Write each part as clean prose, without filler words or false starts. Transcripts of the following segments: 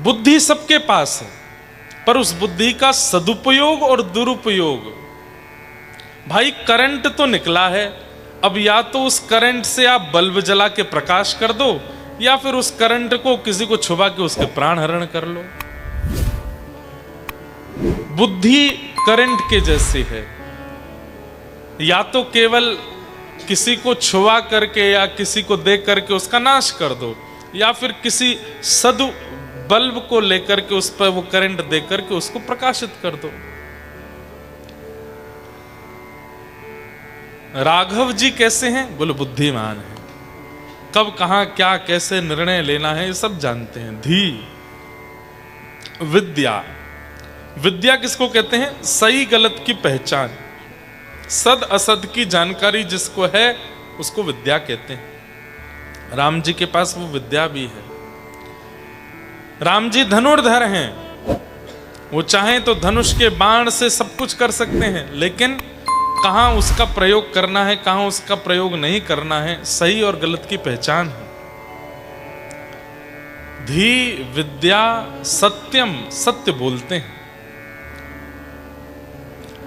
बुद्धि सबके पास है, पर उस बुद्धि का सदुपयोग और दुरुपयोग। भाई करंट तो निकला है, अब या तो उस करंट से आप बल्ब जला के प्रकाश कर दो, या फिर उस करंट को किसी को छुपा के उसके प्राण हरण कर लो। बुद्धि करंट के जैसी है, या तो केवल किसी को छुआ करके या किसी को देख करके उसका नाश कर दो, या फिर किसी सदु बल्ब को लेकर के उस पर वो करंट दे करके उसको प्रकाशित कर दो। राघव जी कैसे हैं? बोले बुद्धिमान है, कब कहां क्या कैसे निर्णय लेना है ये सब जानते हैं। धी विद्या, विद्या किसको कहते हैं? सही गलत की पहचान, सद असद की जानकारी जिसको है उसको विद्या कहते हैं। राम जी के पास वो विद्या भी है। राम जी धनुर्धर हैं, वो चाहें तो धनुष के बाण से सब कुछ कर सकते हैं, लेकिन कहां उसका प्रयोग करना है कहां उसका प्रयोग नहीं करना है, सही और गलत की पहचान है। धी विद्या सत्यम, सत्य बोलते हैं।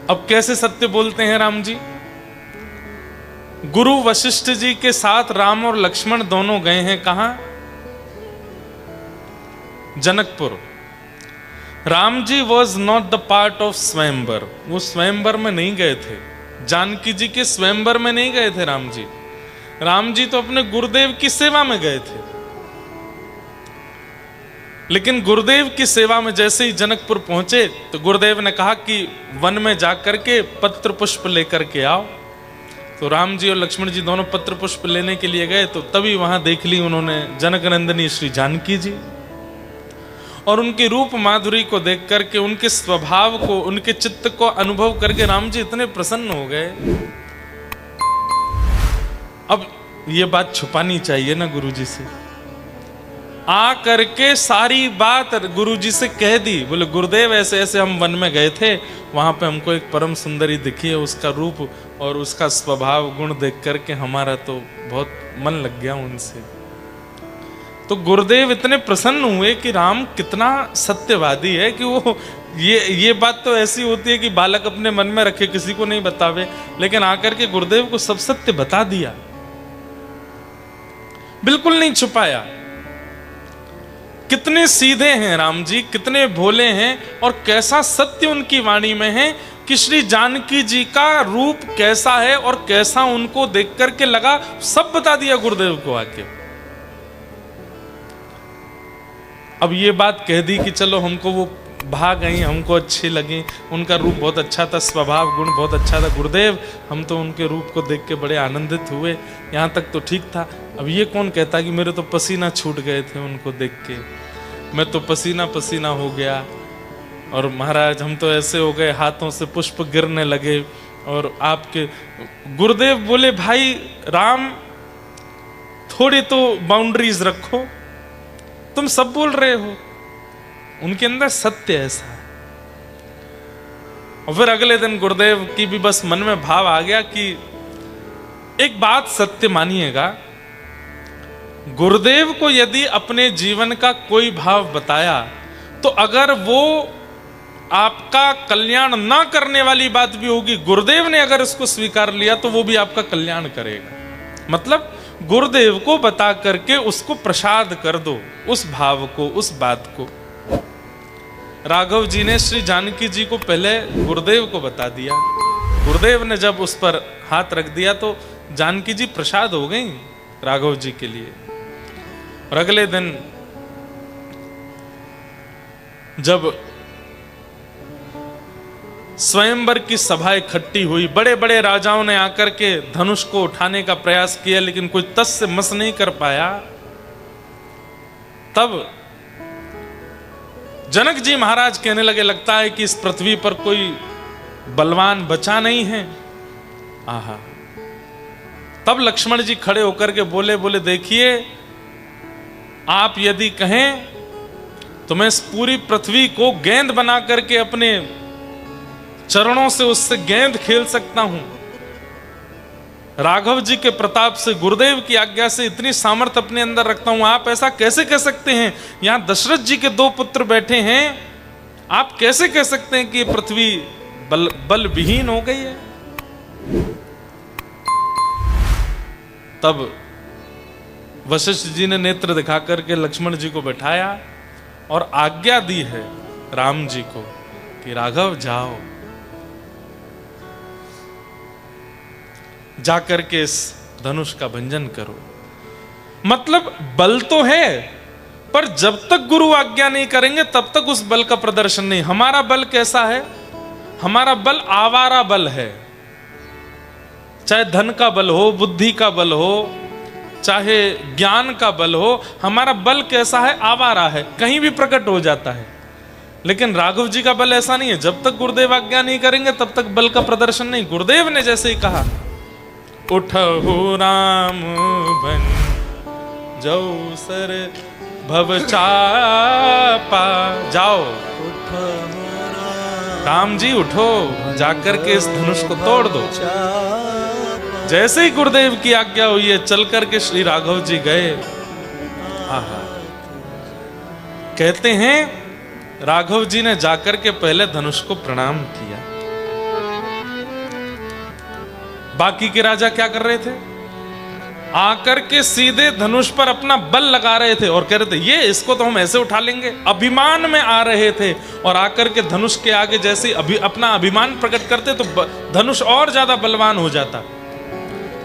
अब कैसे सत्य बोलते हैं राम जी? गुरु वशिष्ठ जी के साथ राम और लक्ष्मण दोनों गए हैं कहां? Janakpur. Ram ji was not the part of swayamvar, वो स्वयंवर में नहीं गए थे, जानकी जी के स्वयंवर में नहीं गए थे राम जी। राम जी तो अपने गुरुदेव की सेवा में गए थे, लेकिन गुरुदेव की सेवा में जैसे ही जनकपुर पहुंचे तो गुरुदेव ने कहा कि वन में जाकर के पत्र पुष्प लेकर के आओ। तो राम जी और लक्ष्मण जी दोनों पत्र पुष्प लेने के लिए गए, तो तभी वहां देख ली उन्होंने जनक नंदिनी श्री जानकी जी, और उनके रूप माधुरी को देख करके, उनके स्वभाव को, उनके चित्त को अनुभव करके राम जी इतने प्रसन्न हो गए। अब ये बात छुपानी चाहिए ना गुरु जी से, आ करके सारी बात गुरु जी से कह दी। बोले गुरुदेव ऐसे ऐसे हम वन में गए थे, वहां पे हमको एक परम सुंदरी दिखी है, उसका रूप और उसका स्वभाव गुण देख करके हमारा तो बहुत मन लग गया उनसे। तो गुरुदेव इतने प्रसन्न हुए कि राम कितना सत्यवादी है कि वो ये बात तो ऐसी होती है कि बालक अपने मन में रखे, किसी को नहीं बतावे, लेकिन आकर के गुरुदेव को सब सत्य बता दिया, बिल्कुल नहीं छुपाया। कितने सीधे हैं राम जी, कितने भोले हैं, और कैसा सत्य उनकी वाणी में है कि श्री जानकी जी का रूप कैसा है और कैसा उनको देख करके लगा, सब बता दिया गुरुदेव को आके। अब ये बात कह दी कि चलो हमको वो भाग आई, हमको अच्छी लगी, उनका रूप बहुत अच्छा था, स्वभाव गुण बहुत अच्छा था गुरुदेव, हम तो उनके रूप को देख के बड़े आनंदित हुए, यहाँ तक तो ठीक था। अब ये कौन कहता कि मेरे तो पसीना छूट गए थे उनको देख के, मैं तो पसीना पसीना हो गया, और महाराज हम तो ऐसे हो गए हाथों से पुष्प गिरने लगे। और आपके गुरुदेव बोले भाई राम थोड़ी तो बाउंड्रीज रखो, तुम सब बोल रहे हो। उनके अंदर सत्य ऐसा है। और फिर अगले दिन गुरुदेव की भी बस मन में भाव आ गया कि एक बात सत्य मानिएगा, गुरुदेव को यदि अपने जीवन का कोई भाव बताया, तो अगर वो आपका कल्याण ना करने वाली बात भी होगी, गुरुदेव ने अगर इसको स्वीकार लिया तो वो भी आपका कल्याण करेगा। मतलब गुरुदेव को बता करके उसको प्रसाद कर दो, उस भाव को, उस बात को। राघव जी ने श्री जानकी जी को पहले गुरुदेव को बता दिया, गुरुदेव ने जब उस पर हाथ रख दिया तो जानकी जी प्रसाद हो गई राघव जी के लिए। और अगले दिन जब स्वयंवर की सभा इकट्ठी हुई, बड़े बड़े राजाओं ने आकर के धनुष को उठाने का प्रयास किया, लेकिन कोई तस से मस नहीं कर पाया। तब जनक जी महाराज कहने लगे, लगता है कि इस पृथ्वी पर कोई बलवान बचा नहीं है। आहा। तब लक्ष्मण जी खड़े होकर के बोले देखिए, आप यदि कहें तो मैं इस पूरी पृथ्वी को गेंद बना करके अपने चरणों से उससे गेंद खेल सकता हूं। राघव जी के प्रताप से, गुरुदेव की आज्ञा से इतनी सामर्थ्य अपने अंदर रखता हूं, आप ऐसा कैसे कह सकते हैं? यहां दशरथ जी के 2 पुत्र बैठे हैं, आप कैसे कह सकते हैं कि ये पृथ्वी बल विहीन हो गई है? तब वशिष्ठ जी ने नेत्र दिखा करके लक्ष्मण जी को बैठाया और आज्ञा दी है राम जी को कि राघव जाओ, जाकर के इस धनुष का भंजन करो। मतलब बल तो है, पर जब तक गुरु आज्ञा नहीं करेंगे तब तक उस बल का प्रदर्शन नहीं। हमारा बल कैसा है? हमारा बल आवारा बल है, चाहे धन का बल हो, बुद्धि का बल हो, चाहे ज्ञान का बल हो, हमारा बल कैसा है? आवारा है, कहीं भी प्रकट हो जाता है। लेकिन राघव जी का बल ऐसा नहीं है, जब तक गुरुदेव आज्ञा नहीं करेंगे तब तक बल का प्रदर्शन नहीं। गुरुदेव ने जैसे ही कहा, उठहु राम बन जाओ सर भव चापा, जाओ राम जी उठो, जाकर के इस धनुष को तोड़ दो। जैसे ही गुरुदेव की आज्ञा हुई है, चल करके श्री राघव जी गए। आहा, कहते हैं राघव जी ने जाकर के पहले धनुष को प्रणाम किया। बाकी के राजा क्या कर रहे थे? आकर के सीधे धनुष पर अपना बल लगा रहे थे और कह रहे थे ये इसको तो हम ऐसे उठा लेंगे। अभिमान में आ रहे थे और आकर के धनुष के आगे जैसे अपना अभिमान प्रकट करते तो धनुष और ज्यादा बलवान हो जाता।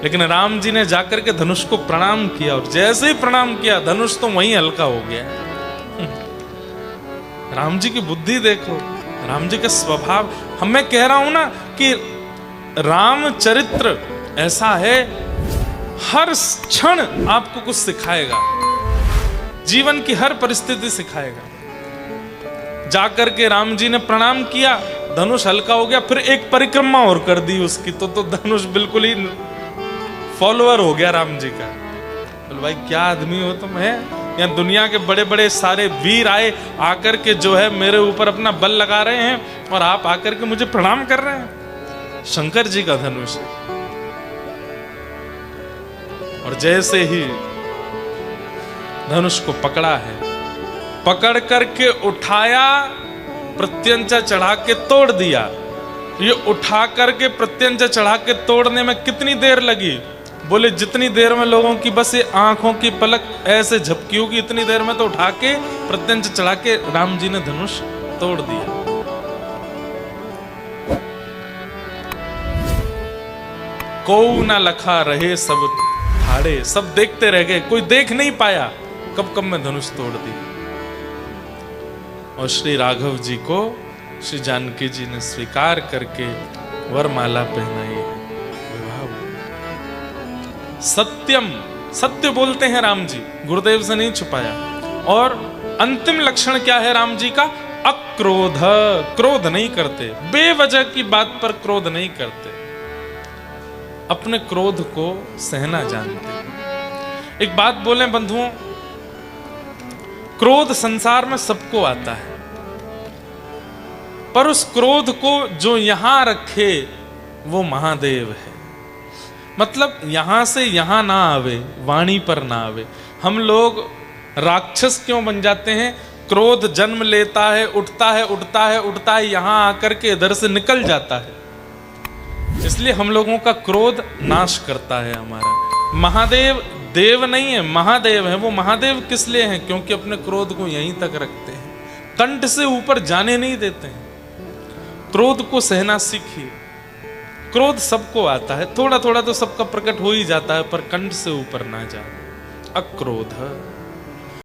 लेकिन राम जी ने जाकर के धनुष को प्रणाम किया और जैसे ही प्रणाम किया धनुष तो वहीं हल्का हो गया। राम जी की बुद्धि देखो, राम जी का स्वभाव। मैं कह रहा हूं ना कि रामचरित्र ऐसा है, हर क्षण आपको कुछ सिखाएगा, जीवन की हर परिस्थिति सिखाएगा। जाकर के राम जी ने प्रणाम किया, धनुष हल्का हो गया, फिर एक परिक्रमा और कर दी उसकी, तो धनुष बिल्कुल ही फॉलोअर हो गया राम जी का। बोल भाई क्या आदमी हो तुम? है यहाँ दुनिया के बड़े बड़े सारे वीर आए, आकर के जो है मेरे ऊपर अपना बल लगा रहे हैं और आप आकर के मुझे प्रणाम कर रहे हैं। शंकर जी का धनुष है। और जैसे ही धनुष को पकड़ा है, पकड़ करके उठाया, प्रत्यंचा चढ़ा के तोड़ दिया। ये उठा करके प्रत्यंचा चढ़ा के तोड़ने में कितनी देर लगी? बोले जितनी देर में लोगों की बस ये आंखों की पलक ऐसे झपकी होगी, इतनी देर में तो उठा के प्रत्यंचा चढ़ा के राम जी ने धनुष तोड़ दिया। कोऊ ना लखा रहे सब ठाड़े, सब देखते रह गए, कोई देख नहीं पाया कब कब मैं धनुष तोड़ दी। और श्री राघव जी को श्री जानकी जी ने स्वीकार करके वरमाला पहनाई है। सत्यम, सत्य बोलते हैं राम जी, गुरुदेव से नहीं छुपाया। और अंतिम लक्षण क्या है राम जी का? अक्रोध, क्रोध नहीं करते, बेवजह की बात पर क्रोध नहीं करते, अपने क्रोध को सहना जानते हैं। एक बात बोलें बंधुओं, क्रोध संसार में सबको आता है, पर उस क्रोध को जो यहां रखे वो महादेव है। मतलब यहां से यहां ना आवे, वाणी पर ना आवे। हम लोग राक्षस क्यों बन जाते हैं? क्रोध जन्म लेता है, उठता है, उठता है, उठता है, यहां आकर के इधर से निकल जाता है। इसलिए हम लोगों का क्रोध नाश करता है हमारा। महादेव देव नहीं है, महादेव है। वो महादेव किस लिए हैं? क्योंकि अपने क्रोध को यहीं तक रखते हैं, कंठ से ऊपर जाने नहीं देते हैं। क्रोध को सहना सीखिए। क्रोध सबको आता है, थोड़ा थोड़ा तो सबका प्रकट हो ही जाता है, पर कंठ से ऊपर ना जाओ। अक्रोध